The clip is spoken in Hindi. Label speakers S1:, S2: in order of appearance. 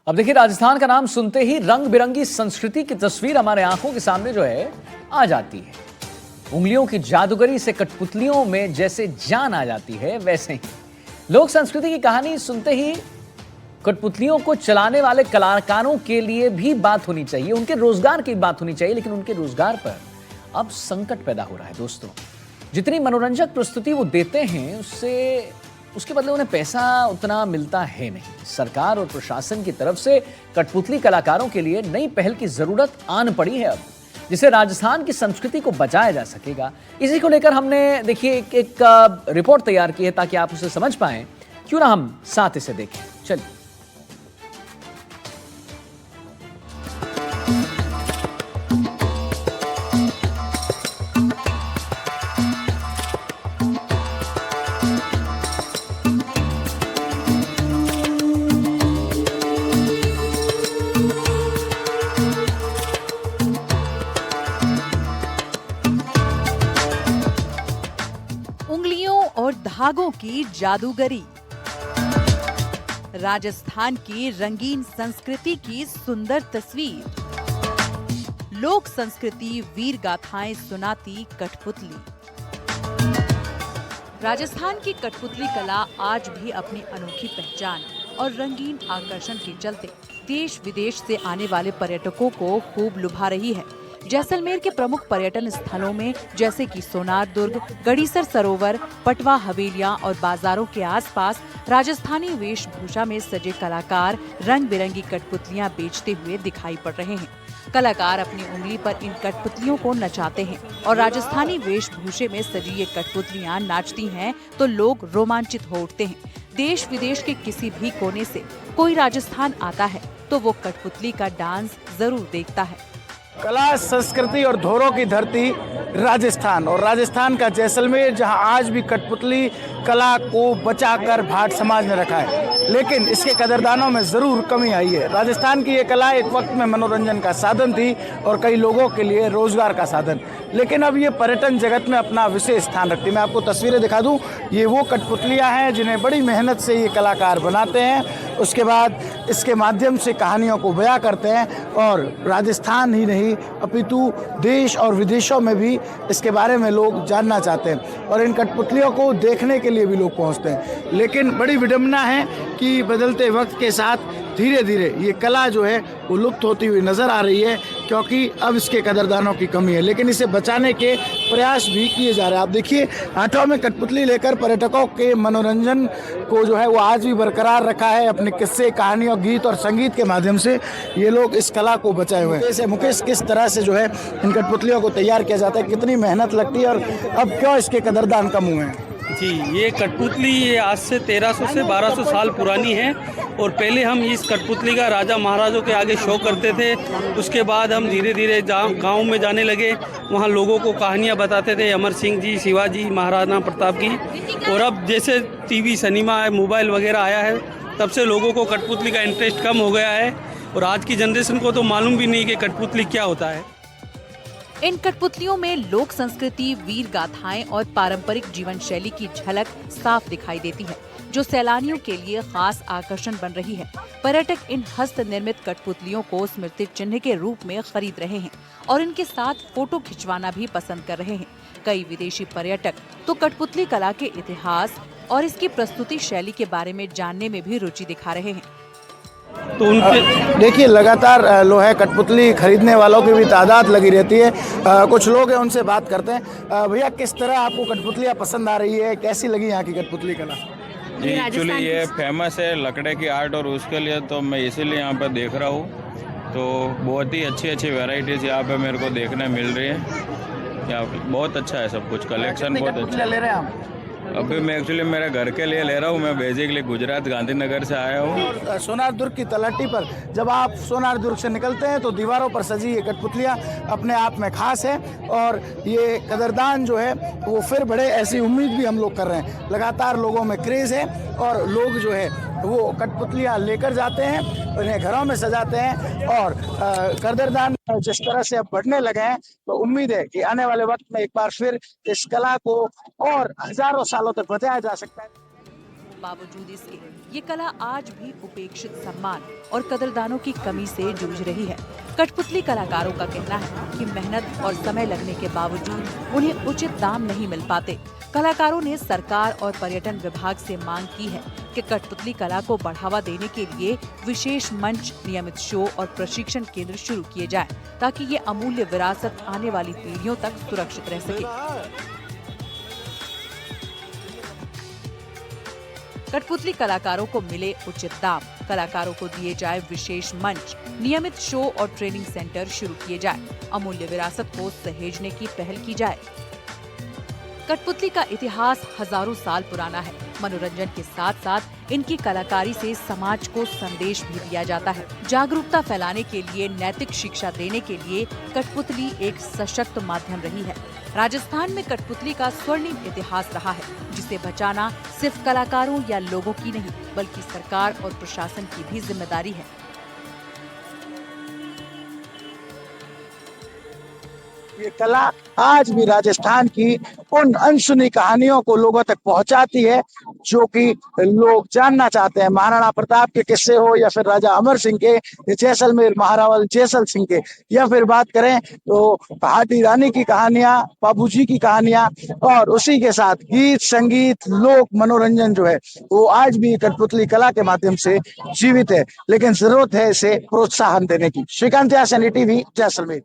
S1: अब देखिए, राजस्थान का नाम सुनते ही रंग बिरंगी संस्कृति की तस्वीर हमारे आंखों के सामने जो है आ जाती है। उंगलियों की जादूगरी से कठपुतलियों में जैसे जान आ जाती है, वैसे ही लोक संस्कृति की कहानी सुनते ही कठपुतलियों को चलाने वाले कलाकारों के लिए भी बात होनी चाहिए, उनके रोजगार की बात होनी चाहिए। लेकिन उनके रोजगार पर अब संकट पैदा हो रहा है दोस्तों। जितनी मनोरंजक प्रस्तुति वो देते हैं उसके बदले उन्हें पैसा उतना मिलता है नहीं। सरकार और प्रशासन की तरफ से कठपुतली कलाकारों के लिए नई पहल की जरूरत आन पड़ी है अब, जिसे राजस्थान की संस्कृति को बचाया जा सकेगा। इसी को लेकर हमने देखिए एक रिपोर्ट तैयार की है ताकि आप उसे समझ पाएं। क्यों ना हम साथ इसे देखें, चलिए।
S2: उंगलियों और धागों की जादूगरी, राजस्थान की रंगीन संस्कृति की सुंदर तस्वीर, लोक संस्कृति वीर गाथाएं सुनाती कठपुतली। राजस्थान की कठपुतली कला आज भी अपनी अनोखी पहचान और रंगीन आकर्षण के चलते देश विदेश से आने वाले पर्यटकों को खूब लुभा रही है। जैसलमेर के प्रमुख पर्यटन स्थलों में जैसे कि सोनार दुर्ग, गड़ीसर सरोवर, पटवा हवेलियां और बाजारों के आसपास राजस्थानी वेशभूषा में सजे कलाकार रंग बिरंगी कठपुतलियां बेचते हुए दिखाई पड़ रहे हैं। कलाकार अपनी उंगली पर इन कठपुतलियों को नचाते हैं और राजस्थानी वेशभूषे में सजी ये कठपुतलियां नाचती हैं तो लोग रोमांचित हो उठते हैं। देश विदेश के किसी भी कोने से कोई राजस्थान आता है तो वो कठपुतली का डांस जरूर देखता है।
S3: कला, संस्कृति और धोरों की धरती राजस्थान, और राजस्थान का जैसलमेर, जहां आज भी कठपुतली कला को बचाकर भाट समाज ने रखा है, लेकिन इसके कदरदानों में जरूर कमी आई है। राजस्थान की ये कला एक वक्त में मनोरंजन का साधन थी और कई लोगों के लिए रोजगार का साधन, लेकिन अब ये पर्यटन जगत में अपना विशेष स्थान रखती है। मैं आपको तस्वीरें दिखा दूं, ये वो कठपुतलियां हैं जिन्हें बड़ी मेहनत से ये कलाकार बनाते हैं, उसके बाद इसके माध्यम से कहानियों को बयां करते हैं और राजस्थान ही नहीं अपितु देश और विदेशों में भी इसके बारे में लोग जानना चाहते हैं और इन कठपुतलियों को देखने के लिए भी लोग पहुंचते हैं। लेकिन बड़ी विडंबना है कि बदलते वक्त के साथ धीरे धीरे ये कला जो है वो लुप्त होती हुई नजर आ रही है, क्योंकि अब इसके कदरदानों की कमी है। लेकिन इसे बचाने के प्रयास भी किए जा रहे हैं। आप देखिए, हाथों में कठपुतली लेकर पर्यटकों के मनोरंजन को जो है वो आज भी बरकरार रखा है। अपने किस्से, कहानियों, गीत और संगीत के माध्यम से ये लोग इस कला को बचाए हुए हैं। जैसे मुकेश, किस तरह से जो है इन कठपुतलियों को तैयार किया जाता है, कितनी मेहनत लगती है और अब क्यों इसके कदरदान कम हुए हैं?
S4: जी, ये कठपुतली ये आज से 1300 से 1200 साल पुरानी है और पहले हम इस कठपुतली का राजा महाराजों के आगे शो करते थे। उसके बाद हम धीरे धीरे गांव में जाने लगे, वहाँ लोगों को कहानियाँ बताते थे, अमर सिंह जी, शिवाजी, महाराणा प्रताप की। और अब जैसे टीवी, सिनेमा, मोबाइल वगैरह आया है, तब से लोगों को कठपुतली का इंटरेस्ट कम हो गया है और आज की जनरेशन को तो मालूम भी नहीं कि कठपुतली क्या होता है।
S2: इन कठपुतलियों में लोक संस्कृति, वीर गाथाएं और पारंपरिक जीवन शैली की झलक साफ दिखाई देती है, जो सैलानियों के लिए खास आकर्षण बन रही है। पर्यटक इन हस्त निर्मित कठपुतलियों को स्मृति चिन्ह के रूप में खरीद रहे हैं और इनके साथ फोटो खिंचवाना भी पसंद कर रहे हैं। कई विदेशी पर्यटक तो कठपुतली कला के इतिहास और इसकी प्रस्तुति शैली के बारे में जानने में भी रुचि दिखा रहे हैं।
S3: तो उनके देखिए, लगातार जो है कठपुतली खरीदने वालों की भी तादाद लगी रहती है। कुछ लोग हैं, उनसे बात करते हैं। भैया, किस तरह आपको कठपुतलियाँ पसंद आ रही है, कैसी लगी यहाँ की कठपुतली कला?
S5: जी, एक्चुअली ये फेमस है लकड़े की आर्ट और उसके लिए तो मैं इसीलिए यहाँ पर देख रहा हूँ। तो बहुत ही अच्छी अच्छी वैरायटीज़ यहाँ पे मेरे को देखने मिल रही है। यहाँ पे बहुत अच्छा है सब कुछ, कलेक्शन बहुत अच्छा
S3: ले रहे हैं आप?
S5: अभी मैं एक्चुअली मेरे घर के लिए ले रहा हूँ। मैं बेसिकली गुजरात गांधीनगर से आया हूँ।
S3: सोनार दुर्ग की तलहटी पर जब आप सोनार दुर्ग से निकलते हैं तो दीवारों पर सजी ये कठपुतलियाँ अपने आप में खास है और ये कदरदान जो है वो फिर बढ़े, ऐसी उम्मीद भी हम लोग कर रहे हैं। लगातार लोगों में क्रेज़ है और लोग जो है वो कठपुतलियाँ लेकर जाते हैं, उन्हें घरों में सजाते हैं और कदरदान जिस तरह से अब बढ़ने लगे हैं तो उम्मीद है कि आने वाले वक्त में एक बार फिर इस कला को और हजारों सालों तक बचाया जा सकता है।
S2: बावजूद इसके ये कला आज भी उपेक्षित सम्मान और कदरदानों की कमी से जूझ रही है। कठपुतली कलाकारों का कहना है कि मेहनत और समय लगने के बावजूद उन्हें उचित दाम नहीं मिल पाते। कलाकारों ने सरकार और पर्यटन विभाग से मांग की है कि कठपुतली कला को बढ़ावा देने के लिए विशेष मंच, नियमित शो और प्रशिक्षण केंद्र शुरू किए जाएं, ताकि ये अमूल्य विरासत आने वाली पीढ़ियों तक सुरक्षित रह सके। कठपुतली कलाकारों को मिले उचित दाम, कलाकारों को दिए जाए विशेष मंच, नियमित शो और ट्रेनिंग सेंटर शुरू किए जाए, अमूल्य विरासत को सहेजने की पहल की जाए। कठपुतली का इतिहास हजारों साल पुराना है। मनोरंजन के साथ साथ इनकी कलाकारी से समाज को संदेश भी दिया जाता है। जागरूकता फैलाने के लिए, नैतिक शिक्षा देने के लिए कठपुतली एक सशक्त माध्यम रही है। राजस्थान में कठपुतली का स्वर्णिम इतिहास रहा है, जिसे बचाना सिर्फ कलाकारों या लोगों की नहीं, बल्कि सरकार और प्रशासन की भी जिम्मेदारी है।
S3: ये कला आज भी राजस्थान की उन अनसुनी कहानियों को लोगों तक पहुंचाती है जो कि लोग जानना चाहते हैं। महाराणा प्रताप के किस्से हो या फिर राजा अमर सिंह के, जैसलमेर महारावल जैसल सिंह के, या फिर बात करें तो हाथी रानी की कहानियां, बाबूजी की कहानियां, और उसी के साथ गीत, संगीत, लोक मनोरंजन जो है वो आज भी कठपुतली कला के माध्यम से जीवित है। लेकिन जरूरत है इसे प्रोत्साहन देने की। श्रीकांत यासनी, टीवी, जैसलमेर।